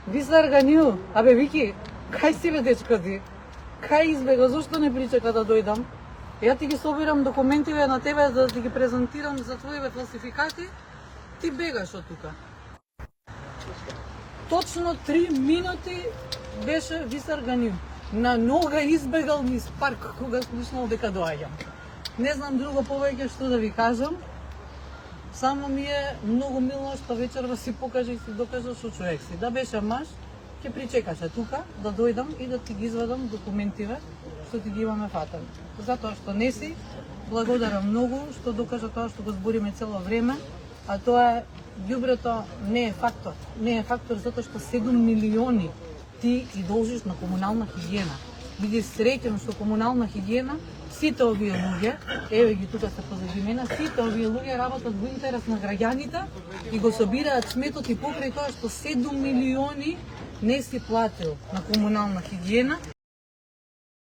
Висар Ганил, абе Вики, кај си бе дечко ти? Кај избега, зошто не причека да дојдам? Ја ти ги собирам документиве на тебе за да ти ги презентирам за твоите фалсификати, ти бегаш од тука. Точно 3 минути беше Висар Ганил. На нога избегал низ парк кога слушнал дека доаѓам. Не знам друго повеќе што да ви кажам. Само ми е многу мило што вечерва си покаже и си докажа што човек си. Да беше маж, ќе причекаше тука да дојдам и да ти ги извадам документиве што ти ги имаме фатани. Затоа што не си, благодарам многу што докажа тоа што го збориме цело време, а тоа е ѓубрето не е фактор. Не е фактор затоа што 7 милиони ти ги должиш на комунална хигиена. Биди среќен што комунална хигиена, сите овие луѓе, еве ги тука се позади мене, сите овие луѓе работат во интерес на граѓаните и го собираат сметот и покрај тоа што 7 милиони не си платил на комунална хигиена.